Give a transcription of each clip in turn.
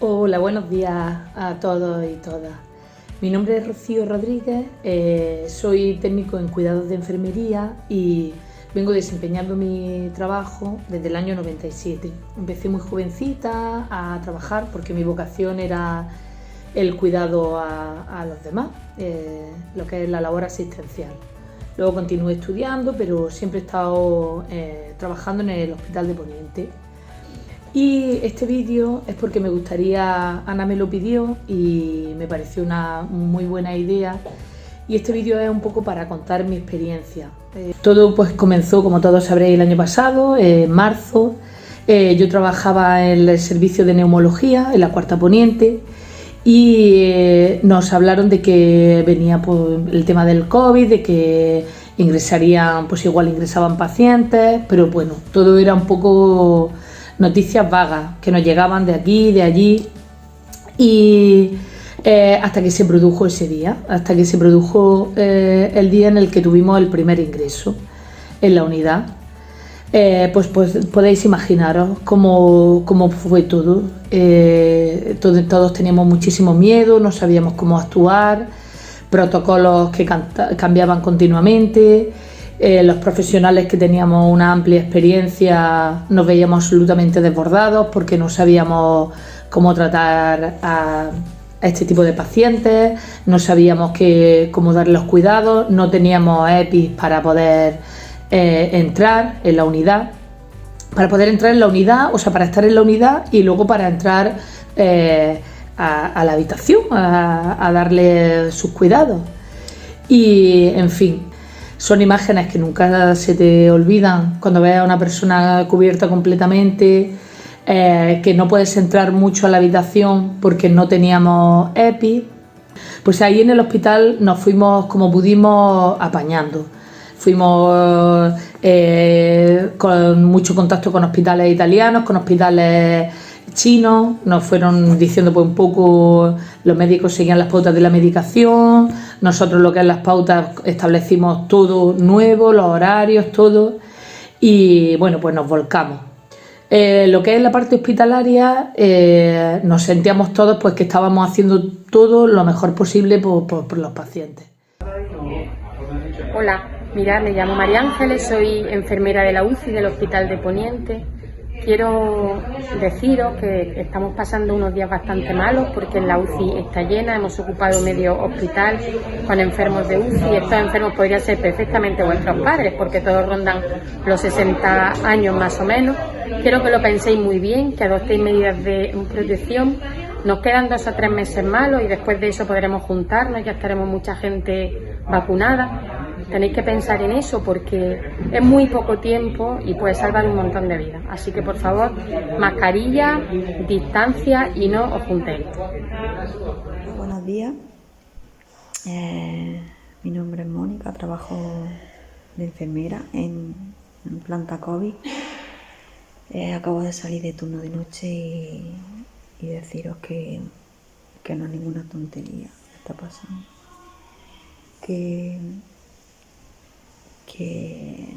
Hola, buenos días a todos y todas. Mi nombre es Rocío Rodríguez, soy técnico en cuidados de enfermería y vengo desempeñando mi trabajo desde el año 97. Empecé muy jovencita a trabajar porque mi vocación era el cuidado a los demás, lo que es la labor asistencial. Luego continué estudiando, pero siempre he estado trabajando en el Hospital de Poniente. Y este vídeo es porque me gustaría, Ana me lo pidió y me pareció una muy buena idea. Y este vídeo es un poco para contar mi experiencia. Todo pues comenzó, como todos sabréis, el año pasado, en marzo. Yo trabajaba en el servicio de neumología, en la Cuarta Poniente, y nos hablaron de que venía pues, el tema del COVID, de que ingresarían, pues igual ingresaban pacientes, pero bueno, todo era un poco noticias vagas que nos llegaban de aquí, de allí, y hasta que se produjo ese día, hasta que se produjo el día en el que tuvimos el primer ingreso en la unidad. Pues podéis imaginaros cómo fue todo. Todos teníamos muchísimo miedo, no sabíamos cómo actuar, protocolos que cambiaban continuamente. Los profesionales que teníamos una amplia experiencia nos veíamos absolutamente desbordados porque no sabíamos cómo tratar a este tipo de pacientes, no sabíamos cómo darle los cuidados, no teníamos EPIs para poder entrar en la unidad. Para poder entrar en la unidad, o sea, para estar en la unidad y luego para entrar a la habitación, a darle sus cuidados. Y, en fin, son imágenes que nunca se te olvidan cuando ves a una persona cubierta completamente, que no puedes entrar mucho a la habitación porque no teníamos EPI. Pues ahí en el hospital nos fuimos como pudimos apañando. Fuimos con mucho contacto con hospitales italianos, con hospitales chinos, nos fueron diciendo pues un poco, los médicos seguían las pautas de la medicación, nosotros lo que es las pautas establecimos todo nuevo, los horarios, todo, y bueno, pues nos volcamos. Lo que es la parte hospitalaria, nos sentíamos todos pues que estábamos haciendo todo lo mejor posible por los pacientes. Hola, mirad, me llamo María Ángeles, soy enfermera de la UCI del Hospital de Poniente. Quiero deciros que estamos pasando unos días bastante malos porque la UCI está llena, hemos ocupado medio hospital con enfermos de UCI y estos enfermos podrían ser perfectamente vuestros padres porque todos rondan los 60 años más o menos. Quiero que lo penséis muy bien, que adoptéis medidas de protección. Nos quedan 2 o 3 meses malos y después de eso podremos juntarnos, ya estaremos mucha gente vacunada. Tenéis que pensar en eso porque es muy poco tiempo y puede salvar un montón de vidas. Así que por favor, mascarilla, distancia y no os juntéis. Buenos días, mi nombre es Mónica, trabajo de enfermera en planta COVID. Acabo de salir de turno de noche y deciros que no es ninguna tontería lo que está pasando. Que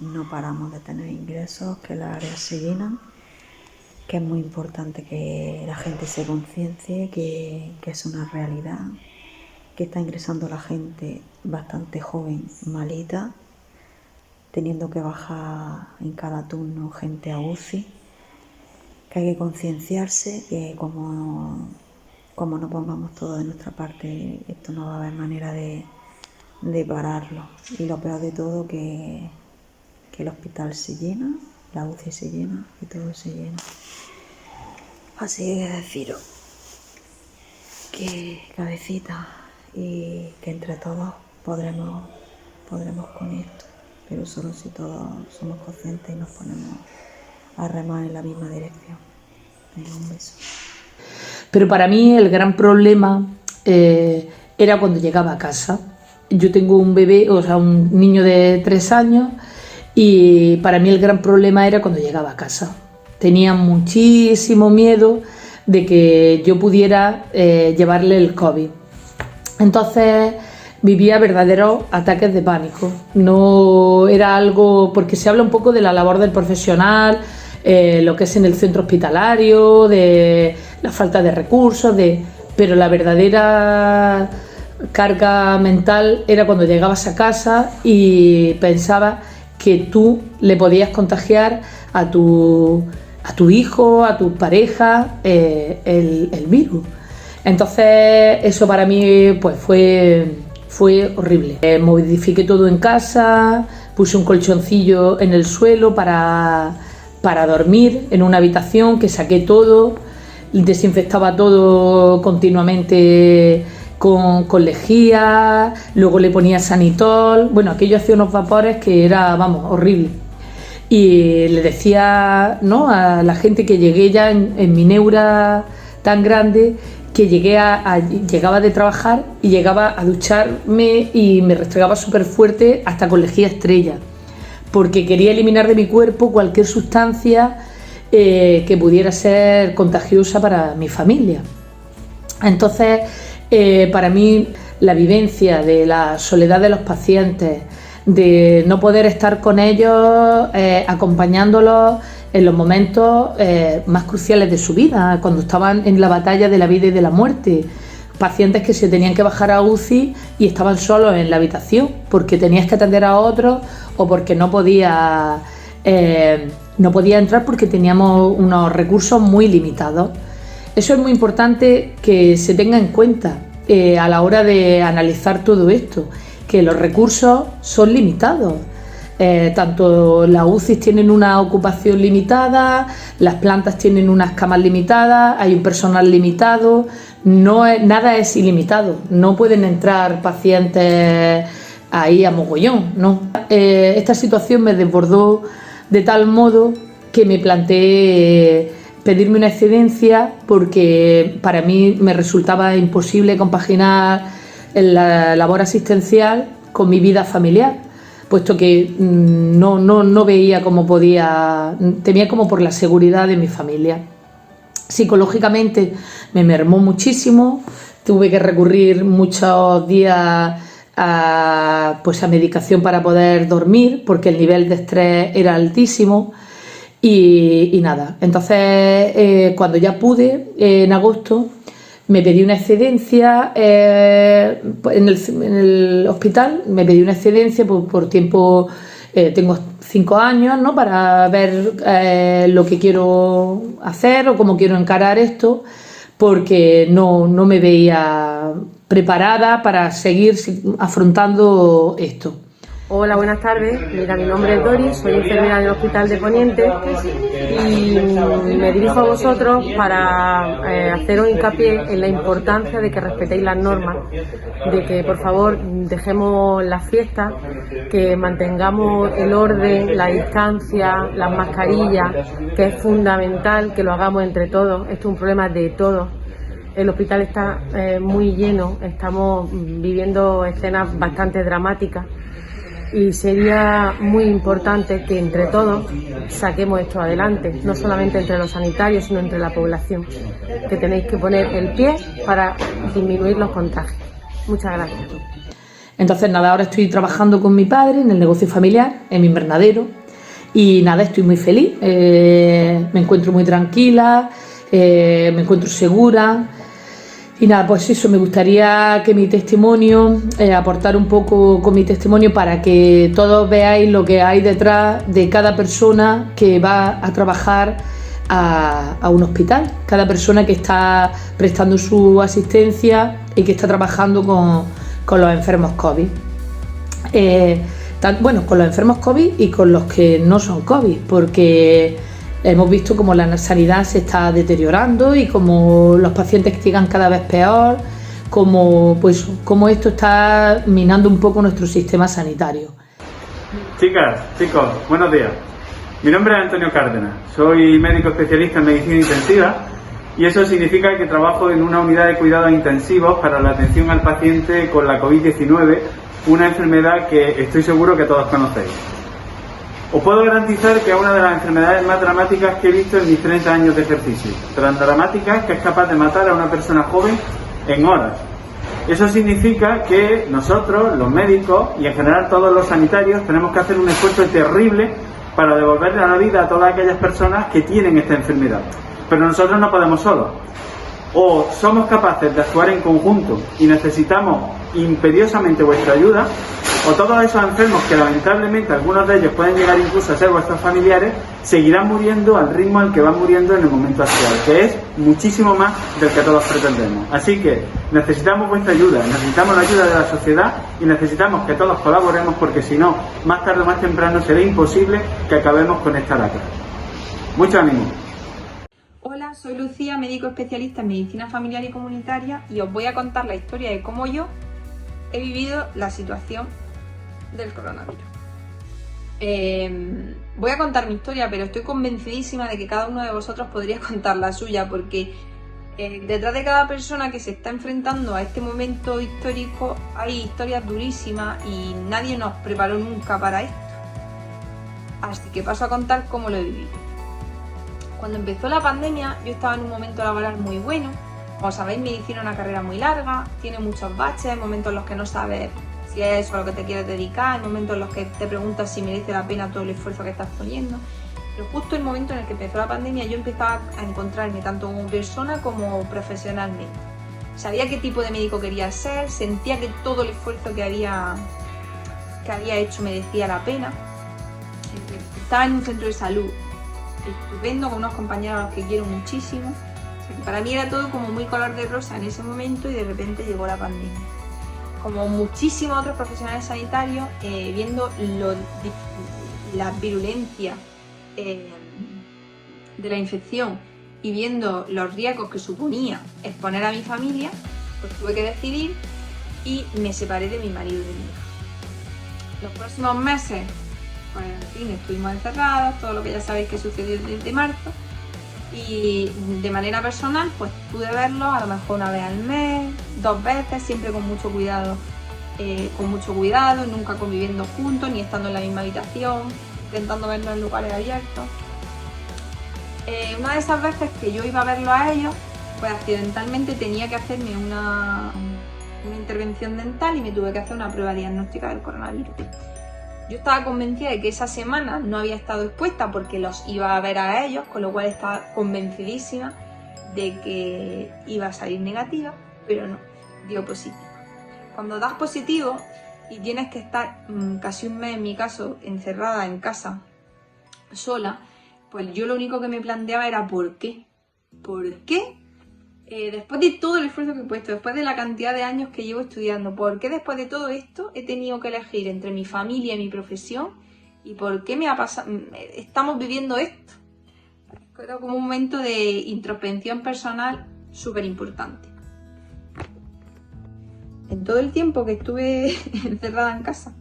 no paramos de tener ingresos, que las áreas se llenan, que es muy importante que la gente se conciencie, que es una realidad, que está ingresando la gente bastante joven, malita, teniendo que bajar en cada turno gente a UCI, que hay que concienciarse, que como no pongamos todo de nuestra parte, esto no va a haber manera de pararlo. Y lo peor de todo que el hospital se llena, la UCI se llena y todo se llena. Así que deciros que cabecita y que entre todos podremos con esto, pero solo si todos somos conscientes y nos ponemos a remar en la misma dirección. Venga, un beso. Pero para mí el gran problema era cuando llegaba a casa. Yo tengo un bebé, o sea, un niño de 3 años y para mí el gran problema era cuando llegaba a casa. Tenía muchísimo miedo de que yo pudiera llevarle el COVID. Entonces vivía verdaderos ataques de pánico. No era algo, porque se habla un poco de la labor del profesional lo que es en el centro hospitalario, de la falta de recursos, pero la verdadera carga mental era cuando llegabas a casa y pensabas que tú le podías contagiar a tu hijo, a tu pareja, el virus. Entonces eso para mí pues fue horrible. Modifiqué todo en casa, puse un colchoncillo en el suelo para dormir en una habitación, que saqué todo, desinfectaba todo continuamente con lejía, luego le ponía sanitol, bueno, aquello hacía unos vapores que era, vamos, horrible. Y le decía, ¿no?, a la gente que llegué ya en mi neura tan grande, que llegaba de trabajar y llegaba a ducharme y me restregaba súper fuerte hasta con lejía estrella, porque quería eliminar de mi cuerpo cualquier sustancia que pudiera ser contagiosa para mi familia. Entonces, para mí, la vivencia de la soledad de los pacientes, de no poder estar con ellos, acompañándolos en los momentos más cruciales de su vida, cuando estaban en la batalla de la vida y de la muerte, pacientes que se tenían que bajar a UCI y estaban solos en la habitación porque tenías que atender a otros o porque no podía entrar porque teníamos unos recursos muy limitados. Eso es muy importante que se tenga en cuenta a la hora de analizar todo esto, que los recursos son limitados. Tanto las UCI tienen una ocupación limitada, las plantas tienen unas camas limitadas, hay un personal limitado, nada es ilimitado, no pueden entrar pacientes ahí a mogollón, ¿no? Esta situación me desbordó de tal modo que me planteé pedirme una excedencia, porque para mí me resultaba imposible compaginar la labor asistencial con mi vida familiar, puesto que no veía cómo podía, temía como por la seguridad de mi familia. Psicológicamente me mermó muchísimo, tuve que recurrir muchos días a medicación para poder dormir, porque el nivel de estrés era altísimo y nada. Entonces, cuando ya pude, en agosto, me pedí una excedencia en el hospital, me pedí una excedencia por tiempo, tengo 5 años, ¿no?, para ver lo que quiero hacer o cómo quiero encarar esto, porque no me veía preparada para seguir afrontando esto. Hola, buenas tardes. Mira, mi nombre es Doris, soy enfermera del Hospital de Poniente y me dirijo a vosotros para haceros hincapié en la importancia de que respetéis las normas, de que por favor dejemos las fiestas, que mantengamos el orden, la distancia, las mascarillas, que es fundamental que lo hagamos entre todos. Esto es un problema de todos. El hospital está muy lleno, estamos viviendo escenas bastante dramáticas. Y sería muy importante que entre todos saquemos esto adelante, no solamente entre los sanitarios, sino entre la población, que tenéis que poner el pie para disminuir los contagios. Muchas gracias. Entonces nada, ahora estoy trabajando con mi padre en el negocio familiar, en mi invernadero, y nada, estoy muy feliz, me encuentro muy tranquila, me encuentro segura. Y nada, pues eso, me gustaría que mi testimonio, aportar un poco con mi testimonio para que todos veáis lo que hay detrás de cada persona que va a trabajar a un hospital, cada persona que está prestando su asistencia y que está trabajando con los enfermos COVID. Con los enfermos COVID y con los que no son COVID, porque hemos visto cómo la sanidad se está deteriorando y cómo los pacientes llegan cada vez peor, cómo esto está minando un poco nuestro sistema sanitario. Chicas, chicos, buenos días. Mi nombre es Antonio Cárdenas, soy médico especialista en medicina intensiva y eso significa que trabajo en una unidad de cuidados intensivos para la atención al paciente con la COVID-19, una enfermedad que estoy seguro que todos conocéis. Os puedo garantizar que es una de las enfermedades más dramáticas que he visto en mis 30 años de ejercicio. Tan dramática que es capaz de matar a una persona joven en horas. Eso significa que nosotros, los médicos y en general todos los sanitarios, tenemos que hacer un esfuerzo terrible para devolverle a la vida a todas aquellas personas que tienen esta enfermedad. Pero nosotros no podemos solos. O somos capaces de actuar en conjunto y necesitamos imperiosamente vuestra ayuda, o todos esos enfermos, que lamentablemente algunos de ellos pueden llegar incluso a ser vuestros familiares, seguirán muriendo al ritmo al que van muriendo en el momento actual, que es muchísimo más del que todos pretendemos. Así que necesitamos vuestra ayuda, necesitamos la ayuda de la sociedad y necesitamos que todos colaboremos, porque si no, más tarde o más temprano será imposible que acabemos con esta lacra. Mucho ánimo. Hola, soy Lucía, médico especialista en medicina familiar y comunitaria, y os voy a contar la historia de cómo yo he vivido la situación del coronavirus. Voy a contar mi historia, pero estoy convencidísima de que cada uno de vosotros podría contar la suya, porque detrás de cada persona que se está enfrentando a este momento histórico hay historias durísimas y nadie nos preparó nunca para esto. Así que paso a contar cómo lo he vivido. Cuando empezó la pandemia, yo estaba en un momento laboral muy bueno. Como sabéis, medicina es una carrera muy larga, tiene muchos baches, hay momentos en los que no sabes si es eso a lo que te quieres dedicar, hay momentos en los que te preguntas si merece la pena todo el esfuerzo que estás poniendo. Pero justo el momento en el que empezó la pandemia, yo empezaba a encontrarme tanto como persona como profesionalmente. Sabía qué tipo de médico quería ser, sentía que todo el esfuerzo que había hecho merecía la pena. Estaba en un centro de salud estupendo, con unos compañeros a los que quiero muchísimo. O sea, para mí era todo como muy color de rosa en ese momento, y de repente llegó la pandemia. Como muchísimos otros profesionales sanitarios, viendo la virulencia de la infección y viendo los riesgos que suponía exponer a mi familia, pues tuve que decidir y me separé de mi marido y de mi hija. Los próximos meses, pues en fin, estuvimos encerrados, todo lo que ya sabéis que sucedió desde marzo, y de manera personal pues pude verlos a lo mejor una vez al mes, 2 veces, siempre con mucho cuidado, nunca conviviendo juntos ni estando en la misma habitación, intentando verlos en lugares abiertos. Una de esas veces que yo iba a verlos a ellos, pues accidentalmente tenía que hacerme una intervención dental y me tuve que hacer una prueba diagnóstica del coronavirus. Yo estaba convencida de que esa semana no había estado expuesta porque los iba a ver a ellos, con lo cual estaba convencidísima de que iba a salir negativa, pero no, dio positivo. Cuando das positivo y tienes que estar casi un mes, en mi caso, encerrada en casa, sola, pues yo lo único que me planteaba era ¿por qué? ¿Por qué? Después de todo el esfuerzo que he puesto, después de la cantidad de años que llevo estudiando, ¿por qué después de todo esto he tenido que elegir entre mi familia y mi profesión? ¿Y por qué me ha pasado? Estamos viviendo esto. Era como un momento de introspección personal súper importante. En todo el tiempo que estuve encerrada en casa,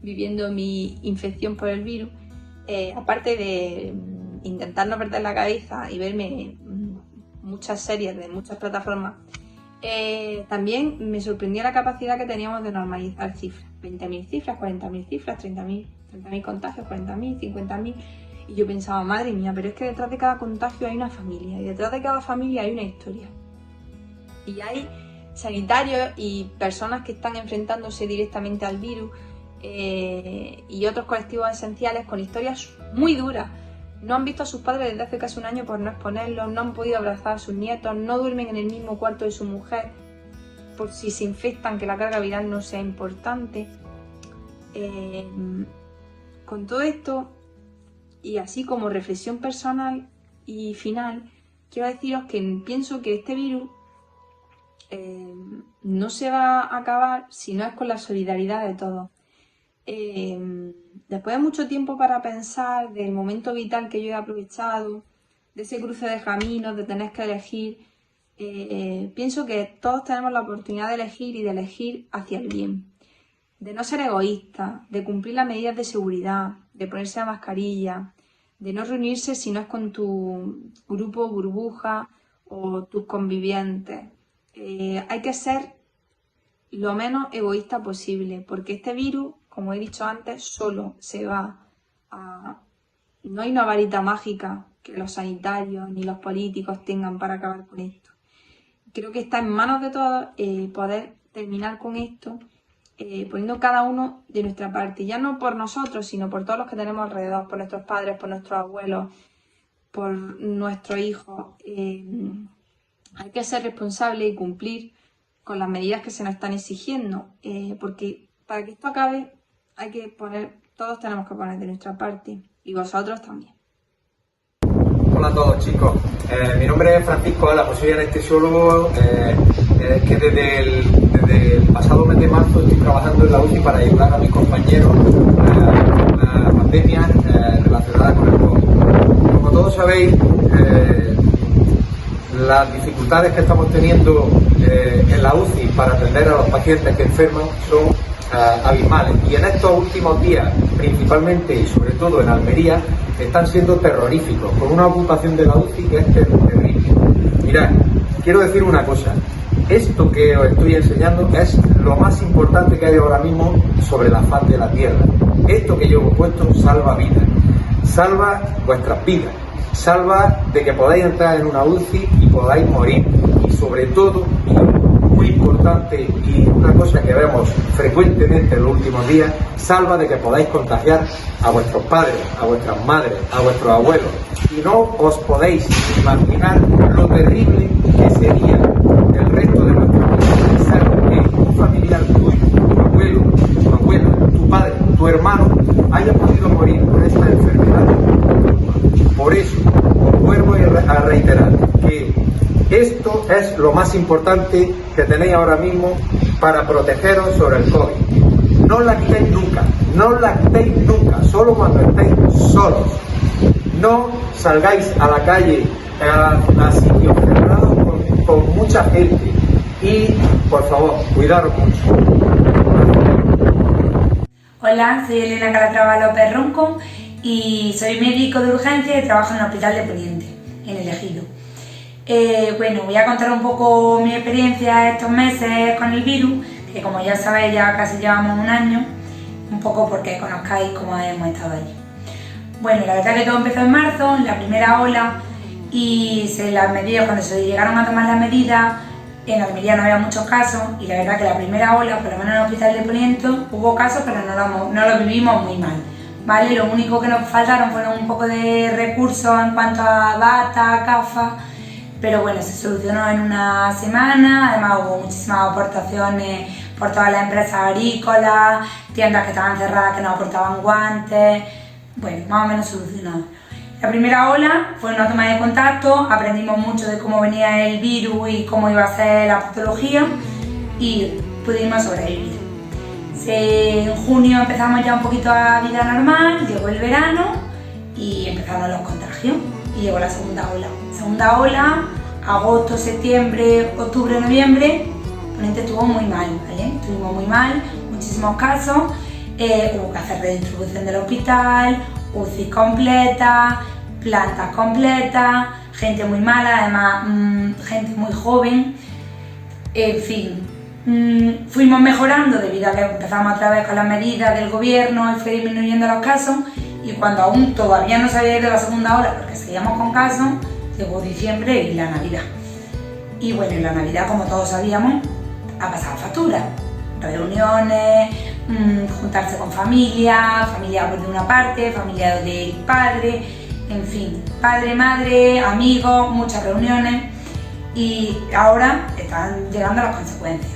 viviendo mi infección por el virus, aparte de intentar no perder la cabeza y verme muchas series de muchas plataformas, también me sorprendió la capacidad que teníamos de normalizar cifras. 20.000 cifras, 40.000 cifras, 30.000 contagios, 40.000, 50.000. Y yo pensaba, madre mía, pero es que detrás de cada contagio hay una familia, y detrás de cada familia hay una historia. Y hay sanitarios y personas que están enfrentándose directamente al virus, y otros colectivos esenciales con historias muy duras. No han visto a sus padres desde hace casi un año por no exponerlos, no han podido abrazar a sus nietos, no duermen en el mismo cuarto de su mujer por si se infectan, que la carga viral no sea importante. Con todo esto, y así como reflexión personal y final, quiero deciros que pienso que este virus no se va a acabar si no es con la solidaridad de todos. Después de mucho tiempo para pensar del momento vital que yo he aprovechado, de ese cruce de caminos, de tener que elegir, pienso que todos tenemos la oportunidad de elegir, y de elegir hacia el bien, de no ser egoístas, de cumplir las medidas de seguridad, de ponerse la mascarilla, de no reunirse si no es con tu grupo burbuja o tus convivientes. Hay que ser lo menos egoísta posible, porque este virus, como he dicho antes, solo se va a... No hay una varita mágica que los sanitarios ni los políticos tengan para acabar con esto. Creo que está en manos de todos poder terminar con esto poniendo cada uno de nuestra parte, ya no por nosotros, sino por todos los que tenemos alrededor, por nuestros padres, por nuestros abuelos, por nuestros hijos. Hay que ser responsable y cumplir con las medidas que se nos están exigiendo, porque para que esto acabe todos tenemos que poner de nuestra parte, y vosotros también. Hola a todos, chicos. Mi nombre es Francisco Ala, soy anestesiólogo que desde el pasado mes de marzo estoy trabajando en la UCI para ayudar a mis compañeros a la pandemia relacionada con el COVID. Como todos sabéis, las dificultades que estamos teniendo en la UCI para atender a los pacientes que enferman son abismales, y en estos últimos días, principalmente y sobre todo en Almería, están siendo terroríficos, con una ocupación de la UCI que es terrible. Mirad, quiero decir una cosa, esto que os estoy enseñando es lo más importante que hay ahora mismo sobre la faz de la tierra. Esto que llevo puesto salva vidas, salva vuestras vidas, salva de que podáis entrar en una UCI y podáis morir, y sobre todo, y muy importante y una cosa que vemos frecuentemente en los últimos días, salva de que podáis contagiar a vuestros padres, a vuestras madres, a vuestros abuelos, y no os podéis imaginar lo terrible que sería el resto de nuestra vida pensar que un familiar tuyo, tu abuelo, tu abuela, tu padre, tu hermano haya podido morir por esta enfermedad. Por eso os vuelvo a reiterar que esto es lo más importante que tenéis ahora mismo para protegeros sobre el COVID. No lactéis nunca, no lactéis nunca, solo cuando estéis solos. No salgáis a la calle, a sitios cerrados con mucha gente, y por favor, cuidaros mucho. Hola, soy Elena Calatrava López Ronco y soy médico de urgencia y trabajo en el Hospital de Poniente, en El Ejido. Bueno, voy a contar un poco mi experiencia estos meses con el virus, que como ya sabéis ya casi llevamos un año, un poco porque conozcáis cómo hemos estado allí. Bueno, la verdad que todo empezó en marzo, en la primera ola, y cuando se llegaron a tomar las medidas, en Almería no había muchos casos, y la verdad que la primera ola, por lo menos en el Hospital de Poniente, hubo casos, pero no lo vivimos muy mal. ¿Vale? Lo único que nos faltaron fueron un poco de recursos en cuanto a bata, gafas, pero bueno, se solucionó en una semana. Además hubo muchísimas aportaciones por todas las empresas agrícolas, tiendas que estaban cerradas que nos aportaban guantes, bueno, más o menos solucionado. La primera ola fue una toma de contacto, aprendimos mucho de cómo venía el virus y cómo iba a ser la patología, y pudimos sobrevivir. En junio empezamos ya un poquito a vida normal, llegó el verano y empezaron los contagios, y llegó la segunda ola. Segunda ola, agosto, septiembre, octubre, noviembre, Poniente estuvo muy mal, ¿vale? Estuvimos muy mal, muchísimos casos, hubo que hacer redistribución del hospital, UCI completa, plantas completas, gente muy mala, además gente muy joven, en fin. Fuimos mejorando debido a que empezamos otra vez con las medidas del gobierno y fue disminuyendo los casos, y cuando aún todavía no se había ido la segunda ola porque seguíamos con casos, llegó diciembre y la Navidad. Y bueno, en la Navidad, como todos sabíamos, ha pasado factura. Reuniones, juntarse con familia de una parte, familia del padre, en fin, padre, madre, amigos, muchas reuniones, y ahora están llegando las consecuencias.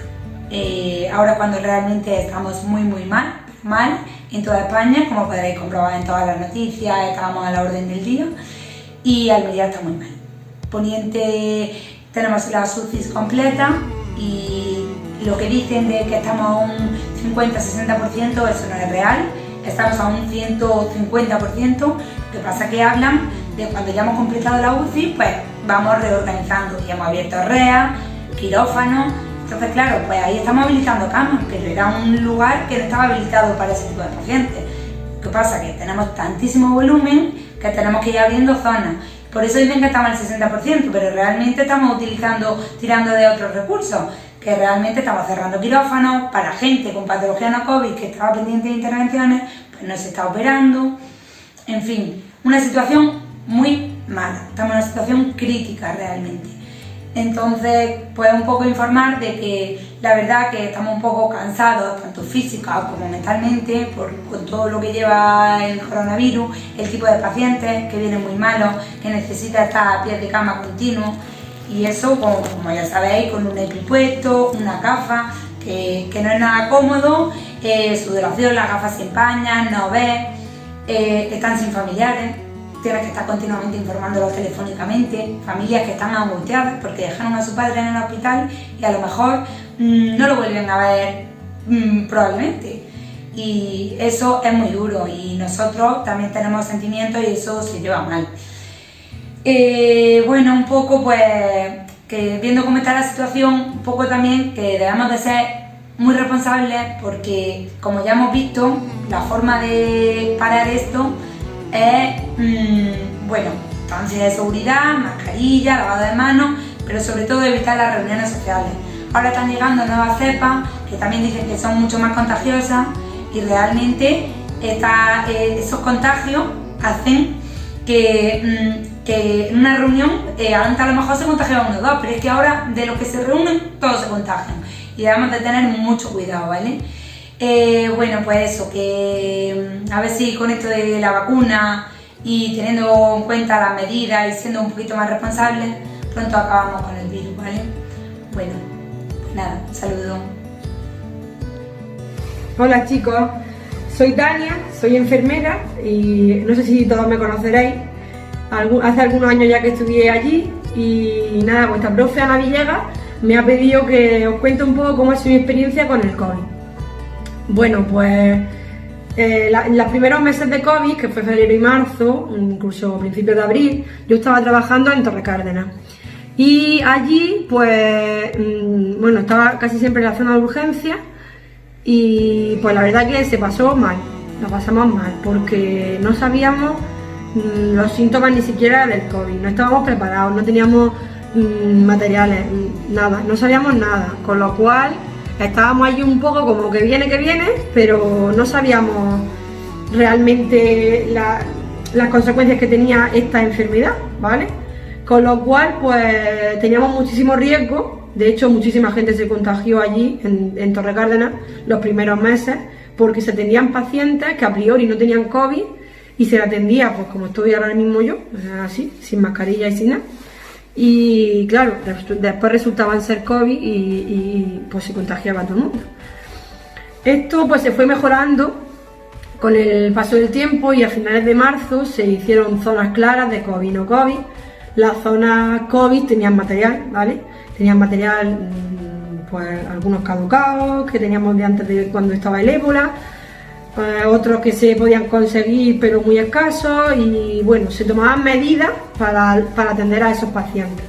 Ahora cuando realmente estamos muy mal en toda España, como podréis comprobar en todas las noticias, estamos a la orden del día, y Almería está muy mal. Poniente tenemos las UCIs completas, y lo que dicen de que estamos a un 50-60%, eso no es real, estamos a un 150%, lo que pasa es que hablan de cuando ya hemos completado la UCI, pues vamos reorganizando, y hemos abierto REA, quirófanos. Entonces claro, pues ahí estamos habilitando camas, pero era un lugar que no estaba habilitado para ese tipo de pacientes. Lo que pasa es que tenemos tantísimo volumen que tenemos que ir abriendo zonas. Por eso dicen que estamos al 60%, pero realmente estamos tirando de otros recursos, que realmente estamos cerrando quirófanos para gente con patología no COVID que estaba pendiente de intervenciones, pues no se está operando. En fin, una situación muy mala, estamos en una situación crítica realmente. Entonces, pues un poco informar de que la verdad que estamos un poco cansados, tanto física como mentalmente, con todo lo que lleva el coronavirus, el tipo de pacientes que vienen muy malos, que necesita estar a pie de cama continuo, y eso, como ya sabéis, con un EPI puesto, una gafa, que no es nada cómodo, sudoración, las gafas se empañan, no ves, están sin familiares. Tienes que estar continuamente informándolos telefónicamente, familias que están angustiadas porque dejaron a su padre en el hospital y a lo mejor no lo vuelven a ver probablemente. Y eso es muy duro y nosotros también tenemos sentimientos y eso se lleva mal. Bueno, un poco pues, que viendo cómo está la situación, un poco también que debemos de ser muy responsables porque, como ya hemos visto, la forma de parar esto es, bueno, distancia de seguridad, mascarilla, lavado de manos, pero sobre todo evitar las reuniones sociales. Ahora están llegando nuevas cepas que también dicen que son mucho más contagiosas y realmente esos contagios hacen que en una reunión antes a lo mejor se contagiaban uno o dos, pero es que ahora de los que se reúnen todos se contagian y debemos de tener mucho cuidado, ¿vale? Bueno, pues eso, que a ver si con esto de la vacuna y teniendo en cuenta las medidas y siendo un poquito más responsables, pronto acabamos con el virus, ¿vale? Bueno, pues nada, un saludo. Hola chicos, soy Tania, soy enfermera y no sé si todos me conoceréis. Hace algunos años ya que estudié allí y nada, vuestra profe Ana Villegas me ha pedido que os cuente un poco cómo ha sido mi experiencia con el COVID. Bueno, pues en los primeros meses de COVID, que fue febrero y marzo, incluso principios de abril, yo estaba trabajando en Torre Cárdenas. Y allí, pues, bueno, estaba casi siempre en la zona de urgencia y pues la verdad que se pasó mal, lo pasamos mal, porque no sabíamos los síntomas ni siquiera del COVID, no estábamos preparados, no teníamos materiales, nada, no sabíamos nada, con lo cual estábamos allí un poco como que viene, pero no sabíamos realmente las consecuencias que tenía esta enfermedad, ¿vale? Con lo cual, pues teníamos muchísimo riesgo. De hecho, muchísima gente se contagió allí en Torre Cárdenas los primeros meses porque se atendían pacientes que a priori no tenían COVID y se le atendía, pues como estoy ahora mismo yo, así, sin mascarilla y sin nada. Y claro, después resultaban ser COVID y pues se contagiaba a todo el mundo. Esto pues se fue mejorando con el paso del tiempo y a finales de marzo se hicieron zonas claras de COVID y no COVID. Las zonas COVID tenían material, ¿vale? Tenían material, pues algunos caducados que teníamos de antes de cuando estaba el ébola, otros que se podían conseguir pero muy escasos y bueno, se tomaban medidas para atender a esos pacientes.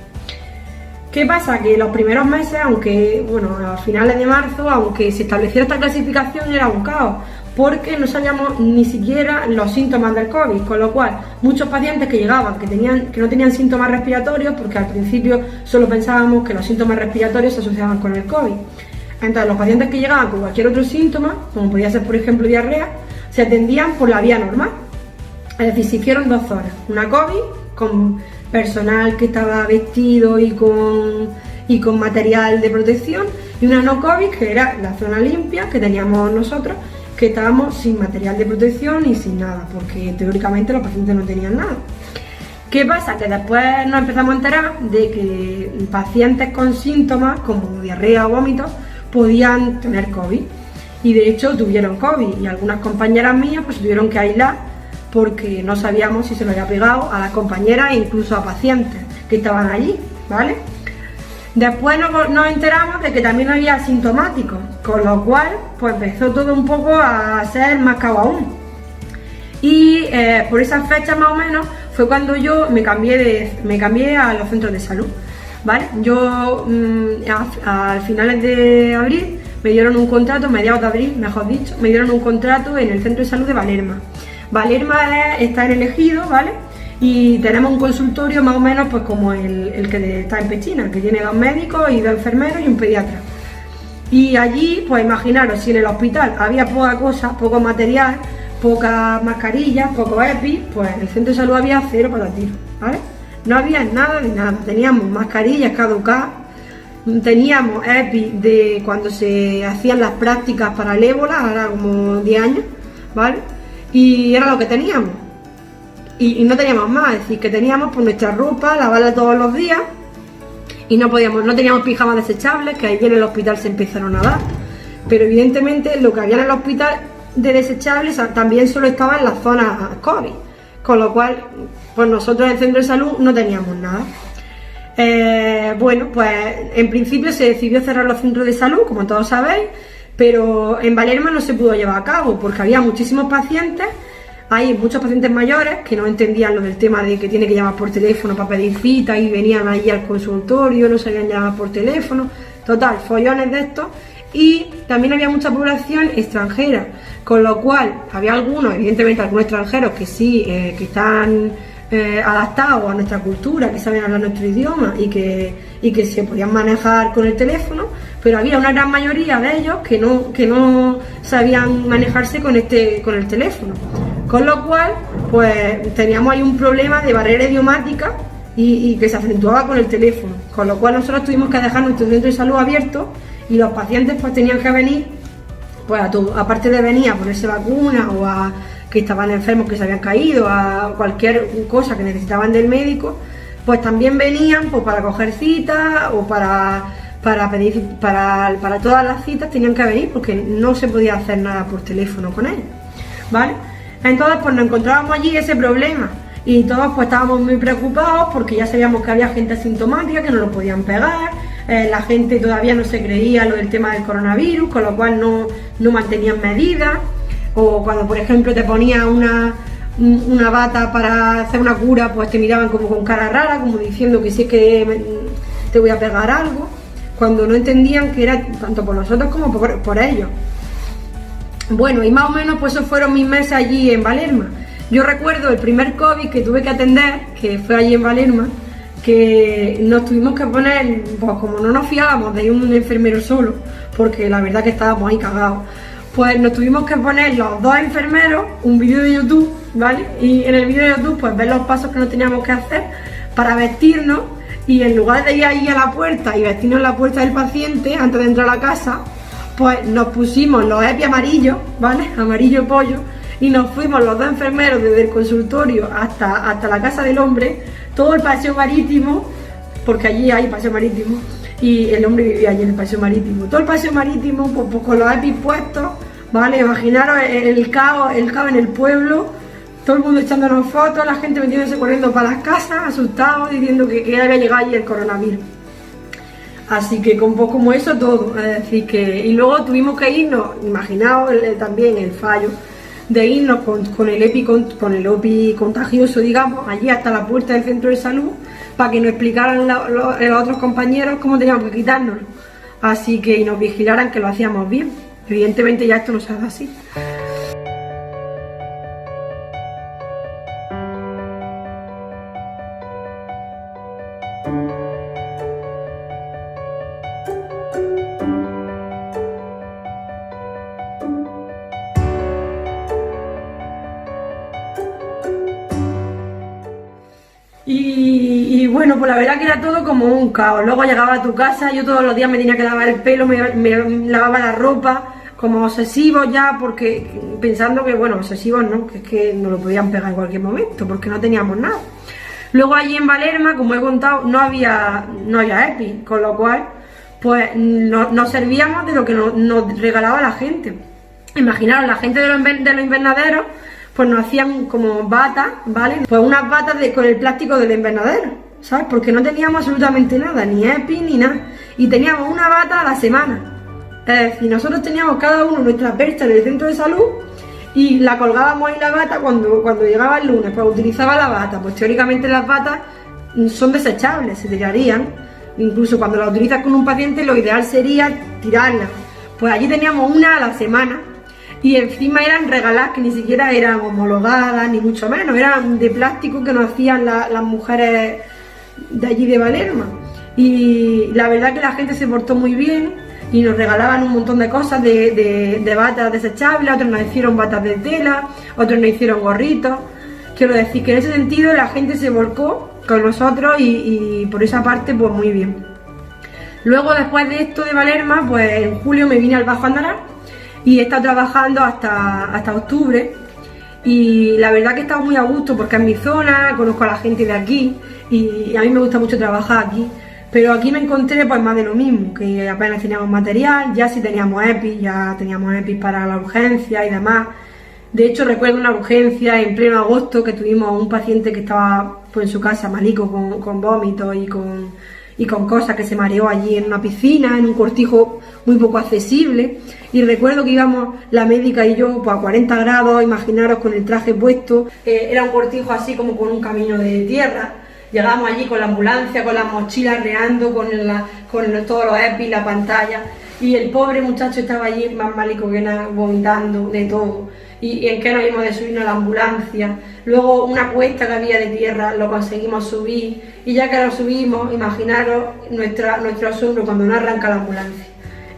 ¿Qué pasa? Que los primeros meses, aunque, bueno, a finales de marzo, aunque se estableciera esta clasificación, era un caos, porque no sabíamos ni siquiera los síntomas del COVID, con lo cual muchos pacientes que llegaban que no tenían síntomas respiratorios, porque al principio solo pensábamos que los síntomas respiratorios se asociaban con el COVID. Entonces los pacientes que llegaban con cualquier otro síntoma, como podía ser por ejemplo diarrea, se atendían por la vía normal. Es decir, se hicieron 2 zonas, una COVID con personal que estaba vestido y con material de protección, y una no COVID que era la zona limpia que teníamos nosotros, que estábamos sin material de protección y sin nada, porque teóricamente los pacientes no tenían nada. ¿Qué pasa? Que después nos empezamos a enterar de que pacientes con síntomas como diarrea o vómitos podían tener COVID y de hecho tuvieron COVID y algunas compañeras mías pues tuvieron que aislar porque no sabíamos si se lo había pegado a las compañeras e incluso a pacientes que estaban allí, ¿vale? Después nos enteramos de que también había asintomáticos, con lo cual pues empezó todo un poco a ser más caos aún. Y por esas fechas más o menos fue cuando yo me cambié a los centros de salud, ¿vale? Yo a finales de abril me dieron un contrato, mediados de abril mejor dicho, me dieron un contrato en el centro de salud de Valerma. Valerma está en el Ejido, ¿vale? Y tenemos un consultorio más o menos pues como el que está en Pechina, que tiene 2 médicos y 2 enfermeros y un pediatra. Y allí, pues imaginaros, si en el hospital había poca cosa, poco material, pocas mascarillas, poco EPI, pues en el centro de salud había 0 para tiro, ¿vale? no había nada de nada. Teníamos mascarillas caducadas, teníamos EPI de cuando se hacían las prácticas para el ébola, ahora como 10 años, ¿vale? Y era lo que teníamos. Y no teníamos más, es decir, que teníamos pues nuestra ropa, lavarla todos los días, y no teníamos pijamas desechables, que allí en el hospital se empezaron a dar. Pero evidentemente lo que había en el hospital de desechables también solo estaba en las zonas COVID, con lo cual pues nosotros en el centro de salud no teníamos nada. Bueno, pues en principio se decidió cerrar los centros de salud, como todos sabéis, pero en Valerma no se pudo llevar a cabo porque había muchísimos pacientes. Hay muchos pacientes mayores que no entendían lo del tema de que tiene que llamar por teléfono para pedir cita y venían allí al consultorio, no sabían llamar por teléfono, total, follones de estos. Y también había mucha población extranjera, con lo cual había algunos, evidentemente algunos extranjeros que sí, que están adaptados a nuestra cultura, que saben hablar nuestro idioma y que se podían manejar con el teléfono, pero había una gran mayoría de ellos que no sabían manejarse con el teléfono. Con lo cual, pues teníamos ahí un problema de barrera idiomática y que se acentuaba con el teléfono. Con lo cual nosotros tuvimos que dejar nuestro centro de salud abierto y los pacientes pues tenían que venir, pues aparte de venir a ponerse vacuna o a que estaban enfermos, que se habían caído, a cualquier cosa que necesitaban del médico, pues también venían pues para coger citas o para pedir, para todas las citas tenían que venir porque no se podía hacer nada por teléfono con ellos, ¿vale? Entonces pues nos encontrábamos allí ese problema y todos pues estábamos muy preocupados porque ya sabíamos que había gente asintomática que no lo podían pegar, la gente todavía no se creía lo del tema del coronavirus, con lo cual no mantenían medidas, o cuando por ejemplo te ponías una bata para hacer una cura, pues te miraban como con cara rara, como diciendo que sí es que te voy a pegar algo, cuando no entendían que era tanto por nosotros como por ellos. Bueno, y más o menos pues esos fueron mis meses allí en Valerma. Yo recuerdo el primer COVID que tuve que atender, que fue allí en Valerma, que nos tuvimos que poner, pues como no nos fiábamos de ir un enfermero solo, porque la verdad que estábamos ahí cagados, pues nos tuvimos que poner los dos enfermeros un vídeo de YouTube, ¿vale? Y en el vídeo de YouTube pues ver los pasos que nos teníamos que hacer para vestirnos, y en lugar de ir ahí a la puerta y vestirnos en la puerta del paciente antes de entrar a la casa, pues nos pusimos los EPI amarillos, ¿vale? Amarillo pollo, y nos fuimos los dos enfermeros desde el consultorio hasta la casa del hombre, todo el paseo marítimo, porque allí hay paseo marítimo, y el hombre vivía allí en el paseo marítimo, todo el paseo marítimo pues con los EPI puestos, ¿vale? Imaginaros el caos en el pueblo, todo el mundo echándonos fotos, la gente metiéndose corriendo para las casas, asustados, diciendo que había llegado allí el coronavirus. Así que con poco como eso todo, es decir que, y luego tuvimos que irnos, imaginaos también el fallo de irnos con el EPI contagioso, digamos, allí hasta la puerta del centro de salud, para que nos explicaran los otros compañeros cómo teníamos que quitárnoslo. Así que y nos vigilaran que lo hacíamos bien. Evidentemente ya esto no se hace así. Y bueno, pues la verdad que era todo como un caos. Luego llegaba a tu casa, yo todos los días me tenía que lavar el pelo, me lavaba la ropa, como obsesivos ya, porque pensando que, bueno, obsesivos no, que es que nos lo podían pegar en cualquier momento, porque no teníamos nada. Luego allí en Valerma, como he contado, no había EPI, con lo cual, pues nos servíamos de lo que nos regalaba la gente. Imaginaros, la gente de los invernaderos, pues nos hacían como batas, ¿vale? Pues unas batas con el plástico del invernadero, ¿sabes? Porque no teníamos absolutamente nada, ni EPI ni nada. Y teníamos una bata a la semana. Es decir, nosotros teníamos cada uno nuestra percha en el centro de salud y la colgábamos ahí la bata cuando llegaba el lunes, pues utilizaba la bata. Pues teóricamente las batas son desechables, se tirarían. Incluso cuando las utilizas con un paciente, lo ideal sería tirarlas. Pues allí teníamos una a la semana. Y encima eran regaladas, que ni siquiera eran homologadas, ni mucho menos, eran de plástico que nos hacían las mujeres de allí de Valerma. Y la verdad que la gente se portó muy bien y nos regalaban un montón de cosas de batas desechables, otros nos hicieron batas de tela, otros nos hicieron gorritos. Quiero decir que en ese sentido la gente se volcó con nosotros y por esa parte pues muy bien. Luego después de esto de Valerma, pues en julio me vine al Bajo Andará y he estado trabajando hasta octubre y la verdad que he estado muy a gusto porque es mi zona, conozco a la gente de aquí y a mí me gusta mucho trabajar aquí. Pero aquí me encontré pues más de lo mismo, que apenas teníamos material, ya sí teníamos EPIs para la urgencia y demás. De hecho recuerdo una urgencia en pleno agosto que tuvimos un paciente que estaba pues, en su casa malico con vómitos y con cosas, que se mareó allí en una piscina, en un cortijo muy poco accesible. Y recuerdo que íbamos la médica y yo pues, a 40 grados, imaginaros con el traje puesto, era un cortijo así como con un camino de tierra. Llegamos allí con la ambulancia, con las mochilas reando, con todos los EPIs, la pantalla, y el pobre muchacho estaba allí más malico que nada, vomitando de todo. Y en qué nos íbamos de subirnos a la ambulancia. Luego una cuesta que había de tierra lo conseguimos subir, y ya que lo subimos, imaginaros nuestro asombro cuando nos arranca la ambulancia.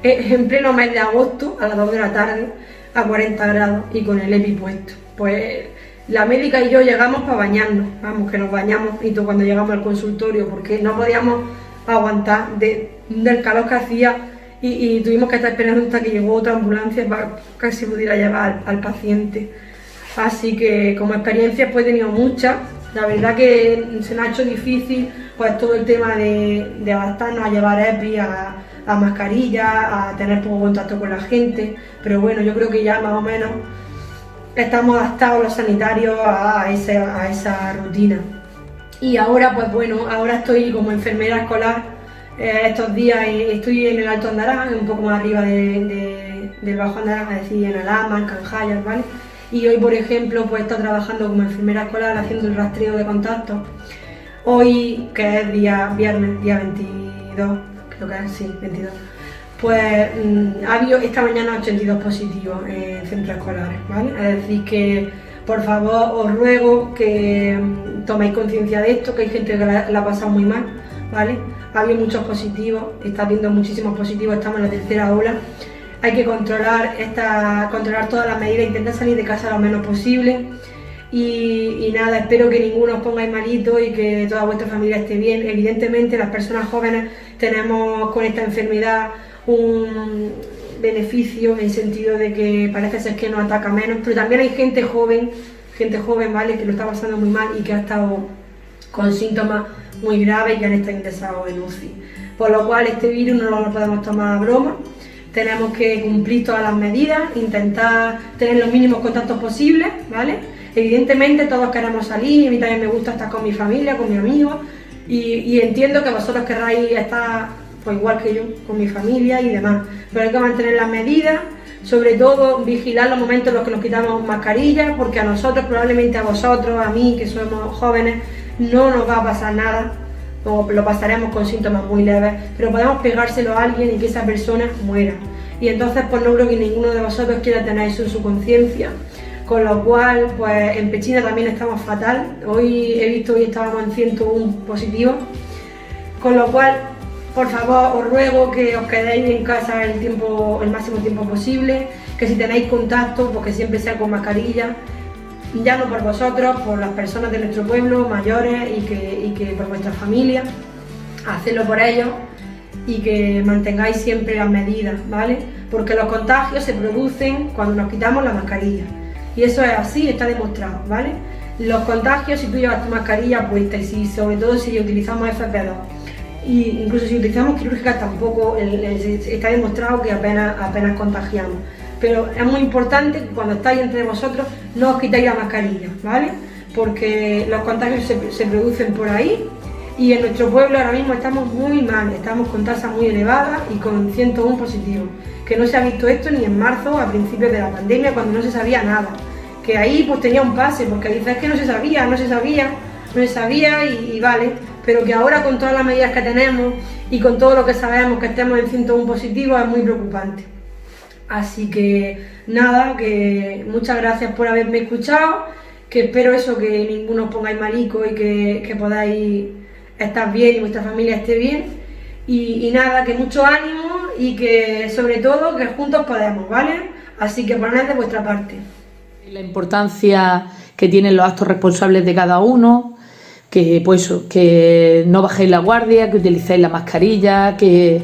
En pleno mes de agosto, a las 2 de la tarde, a 40 grados y con el EPI puesto. Pues la médica y yo llegamos para bañarnos, vamos, que nos bañamos y todo cuando llegamos al consultorio porque no podíamos aguantar del calor que hacía y tuvimos que estar esperando hasta que llegó otra ambulancia para que se pudiera llevar al paciente. Así que como experiencias pues he tenido muchas, la verdad que se me ha hecho difícil pues todo el tema de adaptarnos a llevar EPI, a mascarillas, a tener poco contacto con la gente, pero bueno, yo creo que ya más o menos estamos adaptados los sanitarios a esa rutina. Y ahora, pues bueno, ahora estoy como enfermera escolar, estos días estoy en el Alto Andará, un poco más arriba del Bajo Andará, es decir, en Alhama, en Canjallas, ¿vale? Y hoy, por ejemplo, pues he estado trabajando como enfermera escolar haciendo el rastreo de contactos. Hoy, que es viernes, día 22, creo que es, sí, 22. Pues ha habido esta mañana 82 positivos en centros escolares, ¿vale? Es decir que, por favor, os ruego que toméis conciencia de esto, que hay gente que la ha pasado muy mal, ¿vale? Ha habido muchos positivos, está habiendo muchísimos positivos, estamos en la tercera ola. Hay que controlar todas las medidas, intentar salir de casa lo menos posible. Y nada, espero que ninguno os pongáis malito y que toda vuestra familia esté bien. Evidentemente, las personas jóvenes tenemos con esta enfermedad un beneficio en el sentido de que parece ser que nos ataca menos, pero también hay gente joven, ¿vale?, que lo está pasando muy mal y que ha estado con síntomas muy graves y que han estado ingresados en UCI. Por lo cual este virus no lo podemos tomar a broma, tenemos que cumplir todas las medidas, intentar tener los mínimos contactos posibles, ¿vale? Evidentemente todos queremos salir, a mí también me gusta estar con mi familia, con mis amigos y entiendo que vosotros querráis estar pues igual que yo, con mi familia y demás, pero hay que mantener las medidas, sobre todo vigilar los momentos en los que nos quitamos mascarillas, porque a nosotros, probablemente a vosotros, a mí que somos jóvenes, no nos va a pasar nada, o lo pasaremos con síntomas muy leves, pero podemos pegárselo a alguien y que esa persona muera. Y entonces pues no creo que ninguno de vosotros quiera tener eso en su conciencia, con lo cual pues en Pechina también estamos fatal. Hoy estábamos en 101 positivos, con lo cual por favor os ruego que os quedéis en casa el máximo tiempo posible, que si tenéis contacto pues que siempre sea con mascarilla, ya no por vosotros, por las personas de nuestro pueblo mayores y que por vuestra familia, hacedlo por ellos y que mantengáis siempre las medidas, ¿vale? Porque los contagios se producen cuando nos quitamos la mascarilla y eso es así, está demostrado, ¿vale? Los contagios, si tú llevas tu mascarilla puesta y sobre todo si utilizamos FFP2 y incluso si utilizamos quirúrgicas tampoco, está demostrado que apenas contagiamos. Pero es muy importante que cuando estáis entre vosotros no os quitéis la mascarilla, ¿vale? Porque los contagios se producen por ahí y en nuestro pueblo ahora mismo estamos muy mal, estamos con tasas muy elevadas y con 101 positivos, que no se ha visto esto ni en marzo, a principios de la pandemia, cuando no se sabía nada, que ahí pues tenía un pase, porque dices que no se sabía y vale, pero que ahora con todas las medidas que tenemos y con todo lo que sabemos que estemos en 101 positivos es muy preocupante. Así que nada, que muchas gracias por haberme escuchado, que espero eso, que ninguno os pongáis malico y que podáis estar bien y vuestra familia esté bien y nada, que mucho ánimo y que sobre todo que juntos podemos, ¿vale? Así que poned de vuestra parte. La importancia que tienen los actos responsables de cada uno, que pues eso, que no bajéis la guardia, que utilicéis la mascarilla, que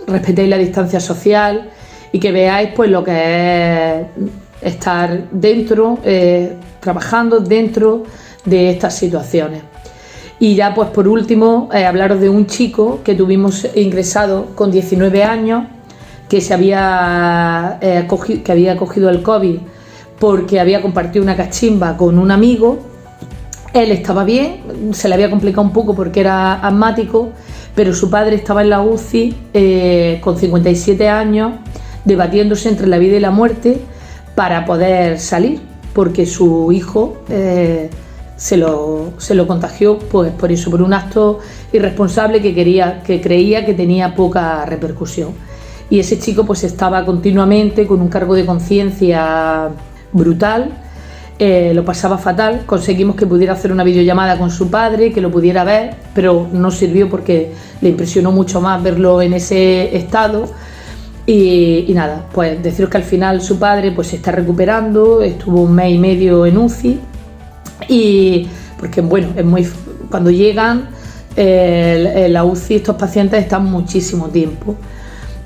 respetéis la distancia social y que veáis pues lo que es estar dentro, trabajando dentro de estas situaciones. Y ya pues por último hablaros de un chico que tuvimos ingresado con 19 años que había cogido el COVID porque había compartido una cachimba con un amigo. Él estaba bien, se le había complicado un poco porque era asmático, pero su padre estaba en la UCI con 57 años, debatiéndose entre la vida y la muerte para poder salir, porque su hijo se lo contagió pues, por eso, por un acto irresponsable que creía que tenía poca repercusión. Y ese chico pues estaba continuamente con un cargo de conciencia brutal, lo pasaba fatal. Conseguimos que pudiera hacer una videollamada con su padre, que lo pudiera ver, pero no sirvió porque le impresionó mucho más verlo en ese estado. Y nada, pues deciros que al final su padre pues se está recuperando, estuvo 1 mes y medio en UCI, y porque bueno, cuando llegan en la UCI estos pacientes están muchísimo tiempo.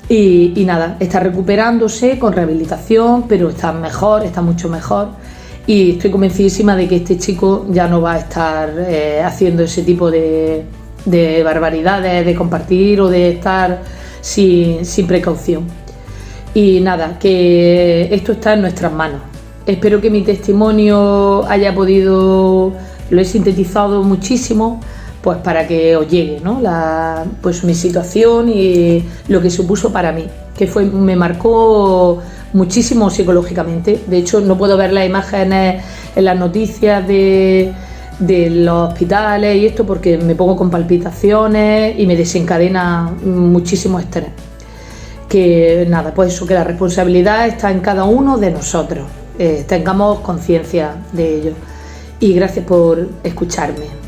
Y nada, está recuperándose con rehabilitación, pero está mejor, está mucho mejor. Y estoy convencidísima de que este chico ya no va a estar haciendo ese tipo de barbaridades, de compartir o de estar sin precaución. Y nada, que esto está en nuestras manos. Espero que mi testimonio lo he sintetizado muchísimo, pues para que os llegue, ¿no? Pues mi situación y lo que supuso para mí, que me marcó muchísimo psicológicamente. De hecho, no puedo ver las imágenes en las noticias de los hospitales y esto porque me pongo con palpitaciones y me desencadena muchísimo estrés. Que nada, pues eso, que la responsabilidad está en cada uno de nosotros, tengamos conciencia de ello. Y gracias por escucharme.